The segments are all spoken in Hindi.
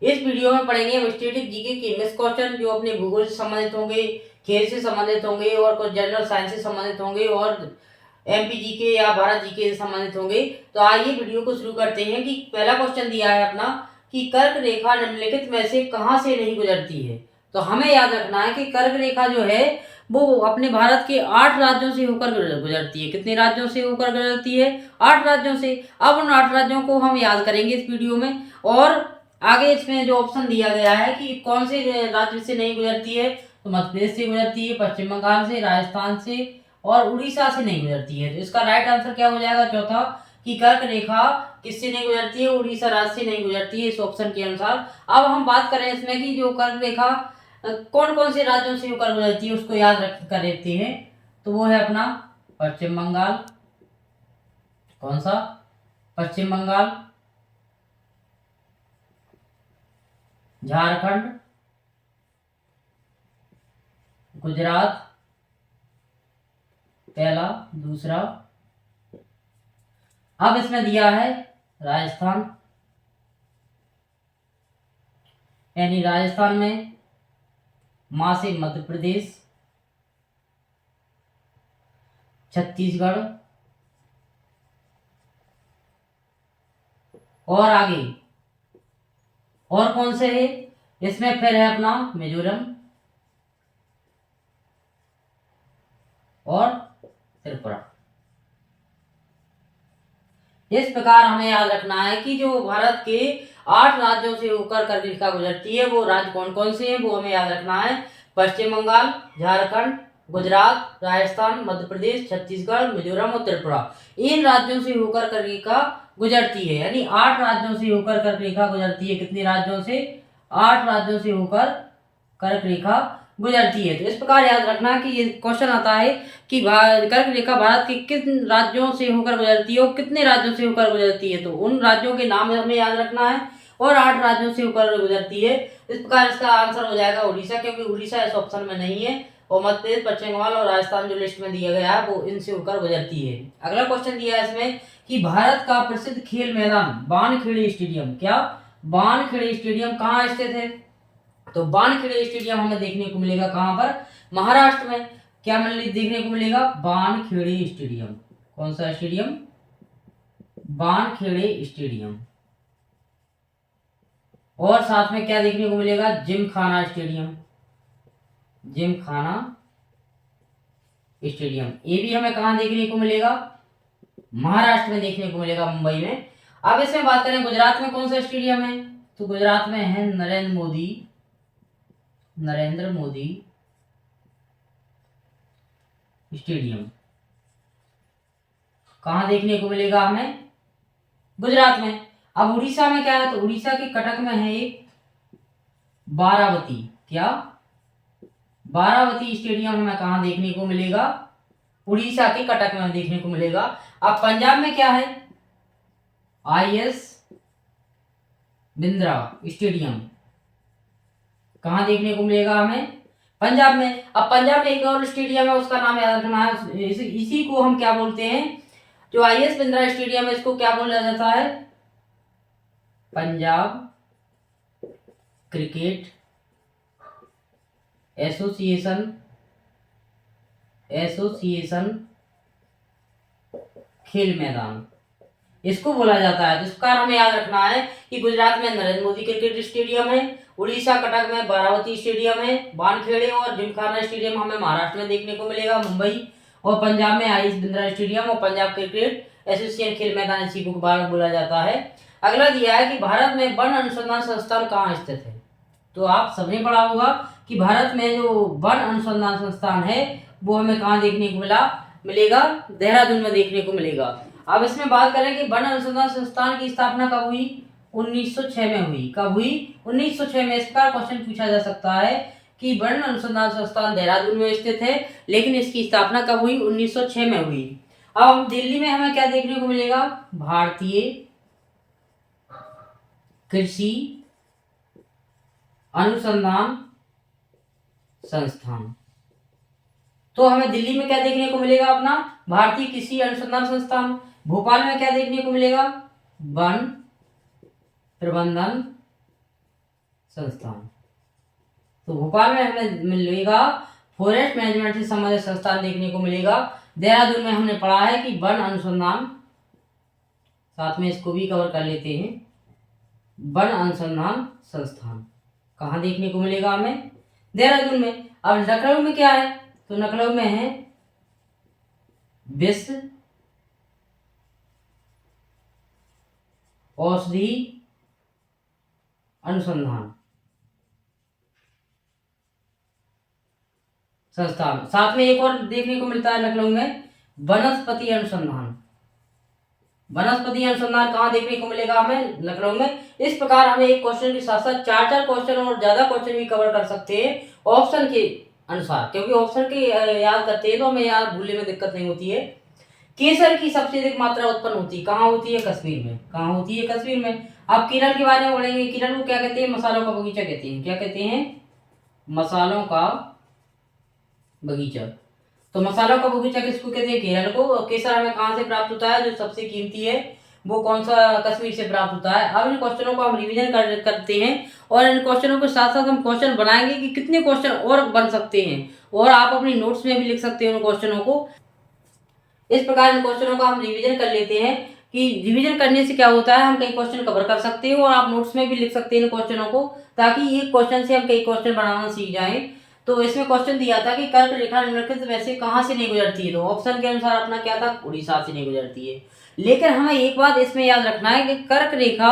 इस वीडियो में पढ़ेंगे हम स्टैटिक जीके के 20 क्वेश्चन जो अपने भूगोल से संबंधित होंगे, खेल से संबंधित होंगे और कुछ जनरल साइंस से संबंधित होंगे और एमपी जीके या भारत जीके से संबंधित होंगे। तो आइए वीडियो को शुरू करते हैं कि पहला क्वेश्चन दिया है अपना कि कर्क रेखा निम्नलिखित में से कहां से नहीं गुजरती है। तो हमें याद रखना है कि कर्क रेखा जो है वो अपने भारत के 8 राज्यों से होकर गुजरती है। कितने राज्यों से होकर गुजरती है? 8 राज्यों से। अब उन 8 राज्यों को हम याद करेंगे इस वीडियो में। और आगे इसमें जो ऑप्शन दिया गया है कि कौन से राज्य से नहीं गुजरती है, तो मध्य प्रदेश से गुजरती है, पश्चिम बंगाल से, राजस्थान से और उड़ीसा से नहीं गुजरती है। तो इसका राइट आंसर क्या हो जाएगा? चौथा, कि कर्क रेखा किससे नहीं गुजरती है? उड़ीसा राज्य से नहीं गुजरती है, इस ऑप्शन के अनुसार। अब हम बात करें इसमें कि जो कर्क रेखा कौन कौन से राज्यों से होकर गुजरती है उसको याद रख कर देखते हैं। तो वो है अपना पश्चिम बंगाल। कौन सा? पश्चिम बंगाल, झारखंड, गुजरात, पहला। दूसरा, अब इसमें दिया है राजस्थान, यानी राजस्थान में मां से मध्य प्रदेश, छत्तीसगढ़ और आगे और कौन से है इसमें? फिर है अपना मिजोरम और त्रिपुरा। इस प्रकार हमें याद रखना है कि जो भारत के 8 राज्यों से होकर कर्क रेखा गुजरती है वो राज्य कौन कौन से हैं वो हमें याद रखना है। पश्चिम बंगाल, झारखंड, गुजरात, राजस्थान, मध्य प्रदेश, छत्तीसगढ़, मिजोरम और त्रिपुरा। इन राज्यों से होकर कर्क रेखा गुजरती है, यानी 8 राज्यों से होकर कर्क रेखा गुजरती है। कितने राज्यों से? 8 राज्यों से होकर कर्क रेखा गुजरती है। तो इस प्रकार याद रखना कि ये क्वेश्चन आता है कि कर्क रेखा भारत के किन राज्यों से होकर गुजरती है और कितने राज्यों से होकर गुजरती है। तो उन राज्यों के नाम हमें याद रखना है और 8 राज्यों से होकर गुजरती है। इस प्रकार इसका आंसर हो जाएगा उड़ीसा, क्योंकि उड़ीसा इस ऑप्शन में नहीं है और मध्य प्रदेश, पश्चिम बंगाल और राजस्थान जो लिस्ट में दिया गया है वो इनसे होकर गुजरती है। अगला क्वेश्चन दिया है इसमें कि भारत का प्रसिद्ध खेल मैदान बानखेड़े स्टेडियम, क्या बानखेड़े स्टेडियम कहाँ स्थित है? तो बानखेड़े स्टेडियम हमें देखने को मिलेगा कहां पर? महाराष्ट्र में। क्या देखने को मिलेगा? बानखेड़े स्टेडियम। कौन सा स्टेडियम? बानखेड़े स्टेडियम। और साथ में क्या देखने को मिलेगा? जिमखाना स्टेडियम। जिमखाना स्टेडियम, ये भी हमें कहां देखने को मिलेगा? महाराष्ट्र में देखने को मिलेगा, मुंबई में। अब इसमें बात करें गुजरात में कौन सा स्टेडियम है? तो गुजरात में है नरेंद्र मोदी स्टेडियम। कहां देखने को मिलेगा हमें? गुजरात में। अब उड़ीसा में क्या है? तो उड़ीसा के कटक में है एक बारावती। क्या? बारावती स्टेडियम हमें कहां देखने को मिलेगा? उड़ीसा के कटक में देखने को मिलेगा। अब पंजाब में क्या है? IS Bindra stadium. कहां देखने को मिलेगा हमें? पंजाब में। अब पंजाब में एक और स्टेडियम है, उसका नाम याद रखना है। इसी को हम क्या बोलते हैं? जो आईएस बिंद्रा स्टेडियम है इसको क्या बोला जाता है? पंजाब क्रिकेट एसोसिएशन खेल मैदान, इसको बोला जाता है। तो इस प्रकार हमें याद रखना है कि गुजरात में नरेंद्र मोदी क्रिकेट स्टेडियम है, उड़ीसा कटक में बारावती स्टेडियम है, बानखेड़े और जिमखाना स्टेडियम हमें महाराष्ट्र में देखने को मिलेगा, मुंबई। और पंजाब में आईएस बिंद्रा स्टेडियम और पंजाब क्रिकेट एसोसिएशन खेल मैदान, इसी को बोला जाता है। अगला दिया है कि भारत में वन अनुसंधान संस्थान कहाँ स्थित है। तो आप सबने पढ़ा होगा कि भारत में जो वन अनुसंधान संस्थान है वो हमें कहाँ देखने को मिलेगा? देहरादून में देखने को मिलेगा। अब इसमें बात करें कि वन अनुसंधान संस्थान की स्थापना कब हुई? 1906 में हुई। कब हुई? 1906 में। इसका क्वेश्चन पूछा जा सकता है कि वन अनुसंधान संस्थान देहरादून में स्थित है, लेकिन इसकी स्थापना कब हुई? 1906 में हुई। अब दिल्ली में हमें क्या देखने को मिलेगा? भारतीय कृषि अनुसंधान संस्थान। तो हमें दिल्ली में क्या देखने को मिलेगा? अपना भारतीय कृषि अनुसंधान संस्थान। भोपाल में क्या देखने को मिलेगा? वन प्रबंधन संस्थान। तो भोपाल में हमें मिलेगा फॉरेस्ट मैनेजमेंट से संबंधित संस्थान देखने को मिलेगा। देहरादून में हमने पढ़ा है कि वन अनुसंधान, साथ में इसको भी कवर कर लेते हैं, वन अनुसंधान संस्थान कहाँ देखने को मिलेगा हमें? देहरादून में। अब लखनऊ में क्या है? तो लखनऊ में है विश्व औषधि अनुसंधान संस्थान। साथ में एक और देखने को मिलता है लखनऊ में वनस्पति अनुसंधान। वनस्पति अनुसंधान कहाँ देखने को मिलेगा हमें? लखनऊ में। इस प्रकार हमें एक क्वेश्चन के साथ साथ चार क्वेश्चन और ज्यादा क्वेश्चन भी कवर कर सकते हैं ऑप्शन के अनुसार, क्योंकि ऑप्शन के याद करते हैं तो हमें याद भूलने में दिक्कत नहीं होती है। केसर की सबसे अधिक मात्रा उत्पन्न होती है कहाँ होती है? कश्मीर में। कहाँ होती है? कश्मीर में। अब केरल के बारे में पढ़ेंगे। केरल को क्या कहते हैं? मसालों का बगीचा कहते हैं। क्या कहते हैं? मसालों का बगीचा। तो मसालों का बगीचा किसको कहते हैं? केरल को। केसर हमें कहाँ से प्राप्त होता है? जो सबसे कीमती है वो कौन सा? कश्मीर से प्राप्त होता है। अब इन क्वेश्चनों को हम रिवीजन करते हैं और इन क्वेश्चनों के साथ साथ हम क्वेश्चन बनाएंगे कि कितने क्वेश्चन और बन सकते हैं, और आप अपनी नोट्स में भी लिख सकते हैं उन क्वेश्चनों को। इस प्रकार इन क्वेश्चनों का हम रिवीजन कर लेते हैं कि रिवीजन करने से क्या होता है, हम कई क्वेश्चन कवर कर सकते हैं और आप नोट्स में भी लिख सकते हैं इन क्वेश्चनों को, ताकि एक क्वेश्चन से हम कई क्वेश्चन बनाना सीख जाएं। तो इसमें क्वेश्चन दिया था कि कर्क रेखा निम्नलिखित में से कहाँ से नहीं गुजरती है? तो ऑप्शन के अनुसार अपना क्या था? उड़ीसा से नहीं गुजरती है। लेकिन हमें एक बात इसमें याद रखना है कि कर्क रेखा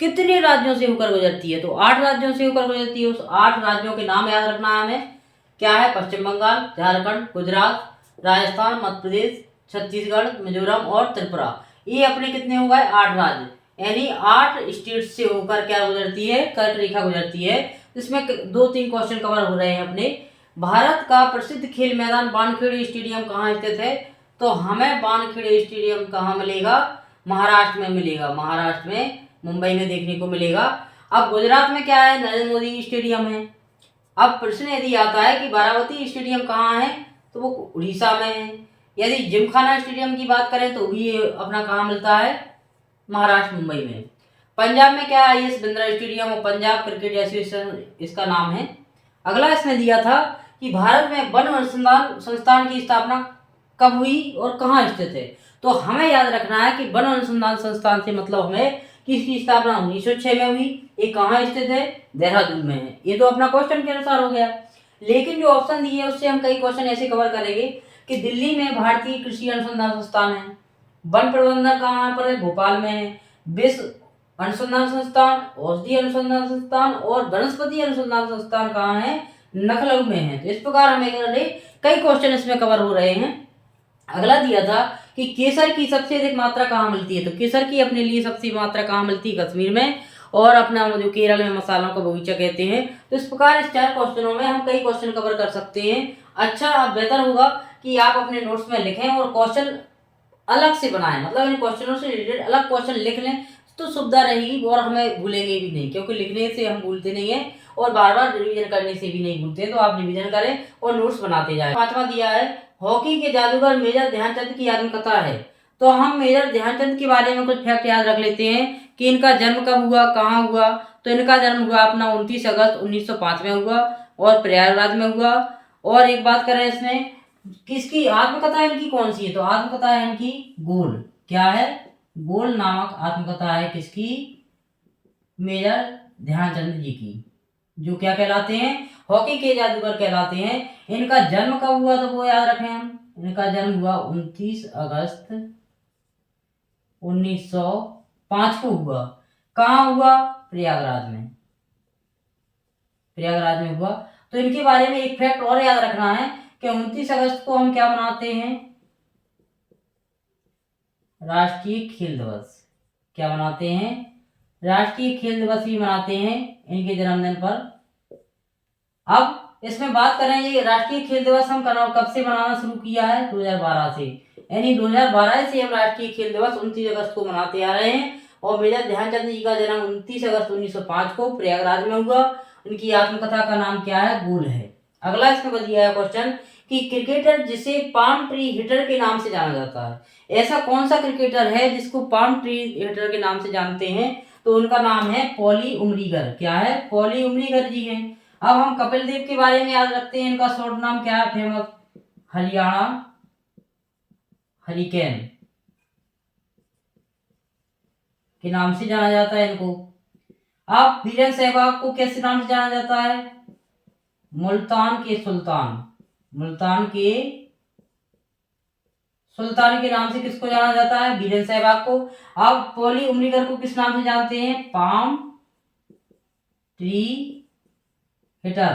कितने राज्यों से होकर गुजरती है? तो 8 राज्यों से होकर गुजरती है। उस 8 राज्यों के नाम याद रखना है हमें। क्या है? पश्चिम बंगाल, झारखंड, गुजरात, राजस्थान, मध्य प्रदेश, छत्तीसगढ़, मिजोरम और त्रिपुरा। ये अपने कितने हो गए? 8 राज्य, यानी 8 स्टेट से होकर क्या गुजरती है? कर्क रेखा गुजरती है। इसमें 2-3 क्वेश्चन कवर हो रहे हैं अपने। भारत का प्रसिद्ध खेल मैदान वानखेड़े स्टेडियम कहाँ स्थित है? तो हमें वानखेड़े स्टेडियम कहाँ मिलेगा? महाराष्ट्र में मिलेगा। महाराष्ट्र में, मुंबई में देखने को मिलेगा। अब गुजरात में क्या है? नरेंद्र मोदी स्टेडियम है। अब प्रश्न यदि आता है कि बारावती स्टेडियम कहाँ है? तो वो उड़ीसा में है। यदि जिमखाना स्टेडियम की बात करें तो भी अपना कहाँ मिलता है? महाराष्ट्र, मुंबई में। पंजाब में क्या है? IS बिंद्रा स्टेडियम और पंजाब क्रिकेट एसोसिएशन इसका नाम है। अगला इसमें दिया था कि भारत में वन अनुसंधान संस्थान की स्थापना कब हुई और कहाँ स्थित है? तो हमें याद रखना है कि वन अनुसंधान संस्थान से मतलब हमें कि इसकी स्थापना 1906 में हुई। ये कहाँ स्थित है? देहरादून में है। ये तो अपना क्वेश्चन के अनुसार हो गया। लेकिन जो ऑप्शन दिए है उससे हम कई क्वेश्चन ऐसे कवर करेंगे कि दिल्ली में भारतीय कृषि अनुसंधान संस्थान है, वन प्रबंधन कहाँ पर है? भोपाल में है, विश्व अनुसंधान संस्थान, औषधि अनुसंधान संस्थान और वनस्पति अनुसंधान संस्थान कहाँ है? लखनऊ में है। तो इस प्रकार हमें कई क्वेश्चन इसमें कवर हो रहे हैं। अगला दिया था कि केसर की सबसे अधिक मात्रा कहाँ मिलती है? तो केसर की अपने लिए सबसे मात्रा कहाँ मिलती है? कश्मीर में। और अपना जो केरल में मसालों का बगीचा कहते हैं। तो इस प्रकार इस 4 क्वेश्चनों में हम कई क्वेश्चन कवर कर सकते हैं। अच्छा, बेहतर होगा कि आप अपने नोट्स में लिखें और क्वेश्चन अलग से बनाएं, मतलब इन क्वेश्चनों से रिलेटेड अलग क्वेश्चन लिख लें तो सुविधा रहेगी और हमें भूलेंगे भी नहीं, क्योंकि लिखने से हम भूलते नहीं है और बार बार रिवीजन करने से भी नहीं भूलते। तो आप रिवीजन करें और नोट्स बनाते जाएं। 5वां दिया है हॉकी के जादूगर मेजर ध्यानचंद की आत्मकथा है। तो हम मेजर ध्यानचंद के बारे में कुछ फैक्ट याद रख लेते हैं कि इनका जन्म कब हुआ, कहाँ हुआ। तो इनका जन्म हुआ अपना 29 अगस्त 1905 में हुआ और प्रयागराज में हुआ। और एक बात करें इसमें किसकी आत्मकथा इनकी कौन सी है? तो आत्मकथा है इनकी गोल। क्या है? गोल नामक आत्मकथा है किसकी? मेजर ध्यानचंद जी की, जो क्या कहलाते हैं? हॉकी के जादूगर कहलाते हैं। इनका जन्म कब हुआ? तो वो याद रखें हम, इनका जन्म हुआ 29 अगस्त 1905 को हुआ। कहाँ हुआ? प्रयागराज में। प्रयागराज में हुआ। तो इनके बारे में एक फैक्ट और याद रखना है कि 29 अगस्त को हम क्या मनाते हैं? राष्ट्रीय खेल दिवस। क्या मनाते हैं? राष्ट्रीय खेल दिवस भी मनाते हैं इनके जन्मदिन पर। अब इसमें बात करें ये राष्ट्रीय खेल दिवस हम कब से मनाना शुरू किया है? 2012 से, यानी 2012 से हम राष्ट्रीय खेल दिवस 29 अगस्त को मनाते आ रहे हैं। और मेजर ध्यानचंद जी का जन्म 29 अगस्त 1905 को प्रयागराज में हुआ। उनकी आत्मकथा का नाम क्या है? गोल है। अगला इसमें दिया है क्वेश्चन कि क्रिकेटर जिसे पाम ट्री हिटर के नाम से जाना जाता है, ऐसा कौन सा क्रिकेटर है जिसको पाम ट्री हिटर के नाम से जानते हैं? तो उनका नाम है पॉली उमरीगर। क्या है? पॉली उमरीगर जी हैं। अब हम कपिल देव के बारे में याद रखते हैं। इनका शॉर्ट नाम क्या है? फेमस हरियाणा हरिकेन के नाम से जाना जाता है इनको। अब वीरेंद्र सहवाग को कैसे नाम से जाना जाता है? मुल्तान के सुल्तान। मुल्तान के सुल्तान के नाम से किसको जाना जाता है? वीरेंद्र सहवाग को। अब पॉली उमरीगर को किस नाम से जानते हैं? पाम ट्री हिटर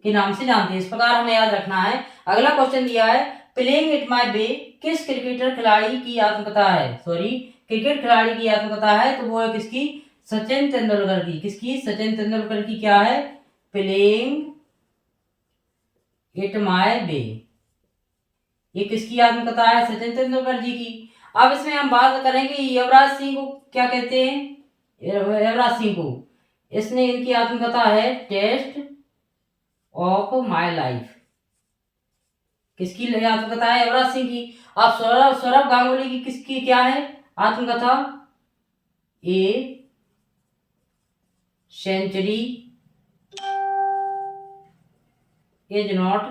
के नाम से जानते हैं। इस प्रकार हमें याद रखना है। अगला क्वेश्चन दिया है, प्लेइंग इट माय वे किस क्रिकेटर खिलाड़ी की आत्मकथा है? क्रिकेट खिलाड़ी की आत्मकथा है, तो वो है किसकी? सचिन तेंदुलकर की। किसकी? सचिन तेंदुलकर की। क्या है? Playing it my way. ये किसकी आत्मकथा है? सचिन तेंदुलकर जी की। अब इसमें हम बात करेंगे युवराज सिंह को क्या कहते हैं? युवराज सिंह को इसने इनकी आत्मकथा है टेस्ट ऑफ माय लाइफ। किसकी आत्मकथा है? युवराज सिंह की। अब सौरभ गांगुली की किसकी क्या है आत्मकथा? A century is not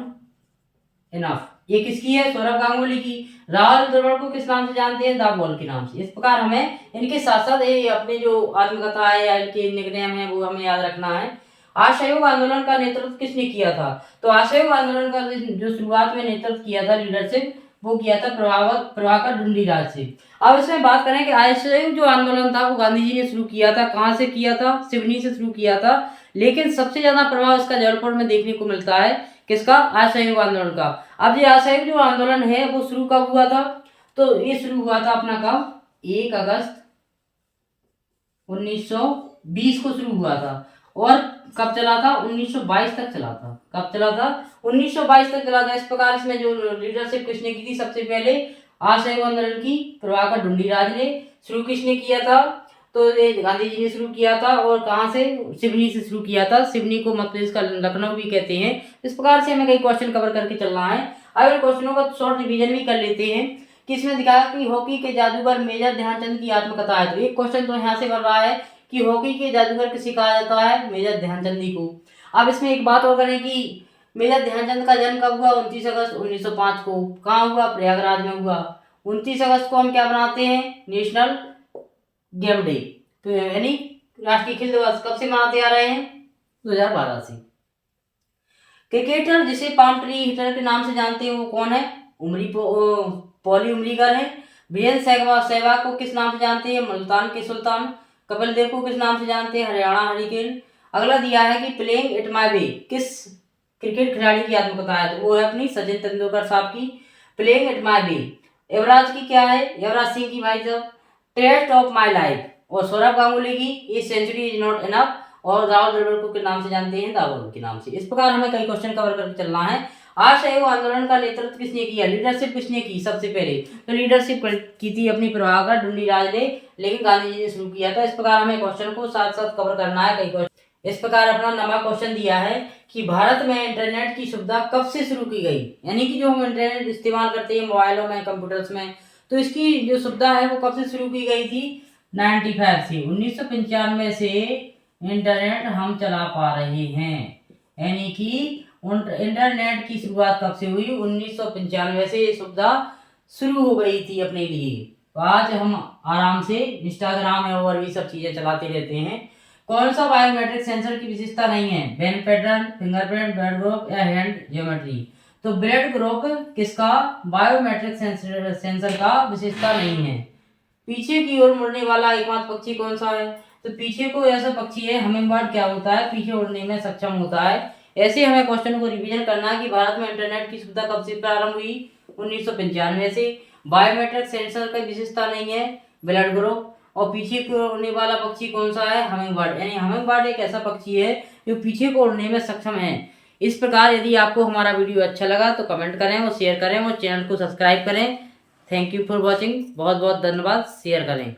enough. ये किसकी है? सौरभ गांगुली की। राहुल द्रविड़ को किस नाम से जानते हैं? द बॉल के नाम से। इस प्रकार हमें इनके साथ साथ अपने जो आत्मकथा है या इनके निकनेम है वो हमें याद रखना है। असहयोग आंदोलन का नेतृत्व किसने किया था? तो असहयोग आंदोलन का जो शुरुआत में नेतृत्व किया था, लीडरशिप, वो किया था प्रभाकर ढूंढीराज से। अब इसमें बात करें कि असहयोग जो आंदोलन था वो गांधी जी ने शुरू किया था। कहाँ से किया था? सिवनी से शुरू किया था। लेकिन सबसे ज्यादा प्रभाव इसका जबलपुर में देखने को मिलता है। किसका? असहयोग आंदोलन का। अब ये असहयोग जो आंदोलन है वो शुरू कब हुआ था? तो ये शुरू हुआ था अपना कब? 1 अगस्त 1920 को शुरू हुआ था। और कब चला था? 1922 तक चला था। कब चला था? 1922 तक चला था। इस प्रकार इसमें जो लीडरशिप किसने की थी? सबसे पहले असहयोग आंदोलन की प्रभाकर ढूंढीराज ने। शुरू किसने किया था? तो ये गांधी जी ने शुरू किया था। और कहाँ से? सिवनी से शुरू किया था। सिवनी को मध्य प्रदेश का लखनऊ भी कहते हैं। इस प्रकार से हमें कई क्वेश्चन कवर करके चलना है। अगर क्वेश्चनों का शॉर्ट रिवीजन भी कर लेते हैं कि इसमें दिखाया कि हॉकी के जादूगर मेजर ध्यानचंद की आत्मकथा है। तो एक क्वेश्चन तो यहाँ से बन रहा है कि हॉकी के जादूगर किसे कहा जाता है? मेजर ध्यानचंद जी को। अब इसमें एक बात और करें कि मेजर ध्यानचंद का जन्म कब हुआ? 29 अगस्त 1905 को। कहाँ हुआ? प्रयागराज में हुआ। 29 अगस्त को हम क्या बनाते हैं? नेशनल गेम डे, तो यानी राष्ट्रीय खेल दिवस कब से मनाते आ रहे हैं? 2012 से। क्रिकेटर जिसे पाम ट्री हिटर के नाम से जानते हैं वो कौन है? पॉली उमरीगर है। वीरेंद्र सहवाग को किस नाम से जानते हैं? मुल्तान के सुल्तान। कपिल देव को किस नाम से जानते हैं? हरियाणा हरिकेन। अगला दिया है कि प्लेइंग इट माय वे किस क्रिकेट खिलाड़ी की आत्मकथा है? तो वो है अपनी सचिन तेंदुलकर साहब की। प्लेइंग इट माय वे युवराज की क्या है? युवराज सिंह की भाई साहब टेस्ट ऑफ माय लाइफ। और सौरभ गांगुली की a century is not enough. और राहुल द्रविड़ को किस नाम से जानते हैं? दावोल के नाम से। इस प्रकार हमें कई क्वेश्चन कवर करके चलना है। असहयोग आंदोलन का नेतृत्व किसने किया? लीडरशिप किसने की? सबसे पहले तो लीडरशिप की थी अपनी प्रभाकर ढूंढीराज ने, लेकिन गांधी जी ने शुरू किया था। इस प्रकार हमें क्वेश्चन को साथ साथ कवर करना है। कई क्वेश्चन इस प्रकार अपना नवा क्वेश्चन दिया है कि भारत में इंटरनेट की सुविधा कब से शुरू की गई? यानी कि जो हम इंटरनेट इस्तेमाल करते हैं मोबाइलों में, कंप्यूटर्स में, तो इसकी जो सुविधा है वो कब से शुरू की गई थी? 95 से। 1995 से इंटरनेट हम चला पा रहे हैं। यानी कि इंटरनेट की शुरुआत कब से हुई? 1995 से ये सुविधा शुरू हो गई थी अपने लिए। तो आज हम आराम से इंस्टाग्राम है और भी सब चीजें चलाते रहते हैं। कौन सा बायोमेट्रिक सेंसर की विशेषता नहीं है? Ban pattern, fingerprint, blood group या हैंड ज्योमेट्री। तो ब्लड ग्रुप किसका? बायोमेट्रिक सेंसर का विशेषता नहीं है। पीछे की ओर मुड़ने वाला एकमात्र पक्षी कौन सा है? तो पीछे को ऐसा पक्षी है हमिंगबर्ड। क्या होता है? पीछे उड़ने में सक्षम होता है। ऐसे हमें क्वेश्चन को रिवीजन करना है कि भारत में इंटरनेट की सुविधा कब से प्रारंभ हुई? 1995 से। बायोमेट्रिक सेंसर की विशेषता नहीं है ब्लड ग्रुप। और पीछे को उड़ने वाला पक्षी कौन सा है? हमिंगबर्ड। यानी हमिंगबर्ड एक ऐसा पक्षी है जो पीछे को उड़ने में सक्षम है। इस प्रकार यदि आपको हमारा वीडियो अच्छा लगा तो कमेंट करें और शेयर करें और चैनल को सब्सक्राइब करें। Thank you for watching. बहुत बहुत धन्यवाद। शेयर करें।